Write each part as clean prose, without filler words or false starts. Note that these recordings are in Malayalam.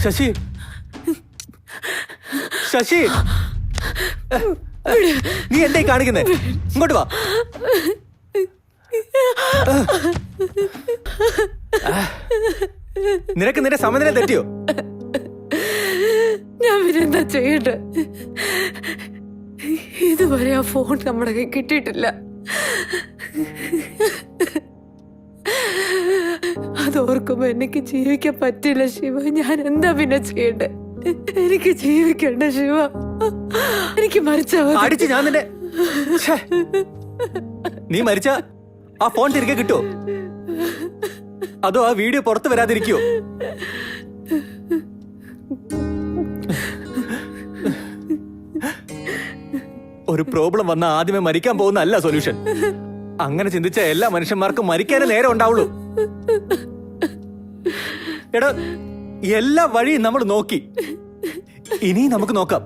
ശശി, ശശി, നീ എന്തേ കാണിക്കുന്നേ? ഇങ്ങോട്ട് വാ. നിനക്ക് നിന്റെ സമനില തെറ്റിയോ? ഞാൻ പിന്നെന്താ ചെയ്യട്ടെ? ഇതുവരെ ആ ഫോൺ നമ്മുടെ കൈ കിട്ടിയിട്ടില്ല. അതോർക്കുമ്പോ എനിക്ക് ജീവിക്കാൻ പറ്റില്ല ശിവ. ഞാൻ എന്താ പിന്നെ ചെയ്യണ്ടേ? എനിക്ക് ജീവിക്കണ്ട ശിവ. എനിക്ക് മരിച്ചാ അടിച്ച് ഞാൻ നിന്നെ. നീ മരിച്ച ആ ഫോൺ തിരികെ കിട്ടുമോ? അതോ ആ വീഡിയോ പുറത്തു വരാതിരിക്കോ? ഒരു പ്രോബ്ലം വന്ന ആദ്യമേ മരിക്കാൻ പോകുന്ന അല്ല സൊല്യൂഷൻ. അങ്ങനെ ചിന്തിച്ച എല്ലാ മനുഷ്യന്മാർക്കും മരിക്കാനേ നേരം ഉണ്ടാവുള്ളൂ. എടാ, എല്ലാ വഴിയും നമ്മൾ നോക്കി, ഇനി നമുക്ക് നോക്കാം.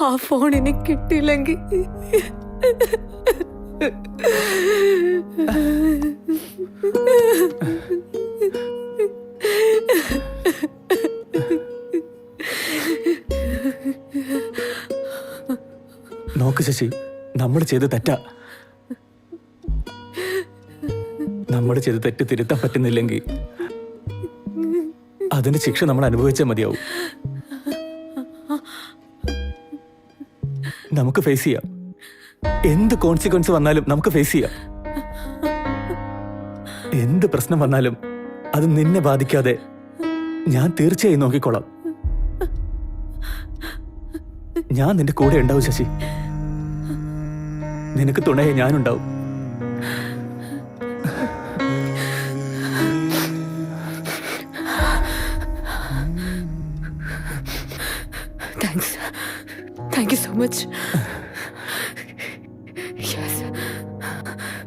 ആ ഫോൺ എനിക്ക് കിട്ടിയില്ലെങ്കിൽ നോക്ക് ശശി, നമ്മൾ ചെയ്ത് തെറ്റാ. നമ്മൾ ചെയ്ത് തെറ്റ് തിരുത്താൻ പറ്റുന്നില്ലെങ്കിൽ അതിന്റെ ശിക്ഷ നമ്മൾ അനുഭവിച്ചാൽ മതിയാവും. നമുക്ക് ഫേസ് ചെയ്യാം. എന്ത് കോൺസിക്വൻസ് വന്നാലും നമുക്ക് ഫേസ് ചെയ്യാം. എന്ത് പ്രശ്നം വന്നാലും അത് നിന്നെ ബാധിക്കാതെ ഞാൻ തീർച്ചയായും നോക്കിക്കോളാം. ഞാൻ നിന്റെ കൂടെ ഉണ്ടാവും ശശി. നിനക്ക് തുണയെ ഞാനുണ്ടാവും. Thank you so much.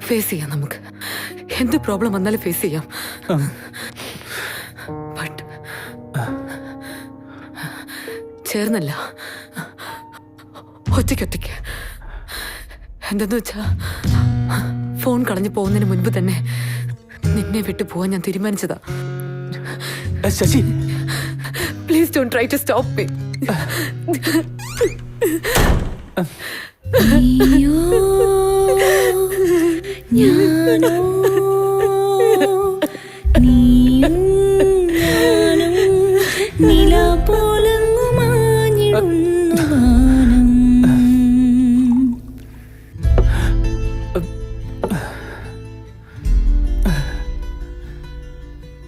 Face ചെയ്യാം. നമുക്ക് എന്ത് പ്രോബ്ലം വന്നാലും ഫേസ് ചെയ്യാം. ബട്ട് ചേർന്നല്ല, ഒറ്റയ്ക്കൊറ്റയ്ക്ക്. എന്തെന്ന് വെച്ചാ, ഫോൺ കളഞ്ഞു പോകുന്നതിന് മുൻപ് തന്നെ നിന്നെ വിട്ടു പോവാൻ ഞാൻ തീരുമാനിച്ചതാ. Shashi, please don't try to stop me. ഞാനോ നീയും ഞാനും നില പോലെ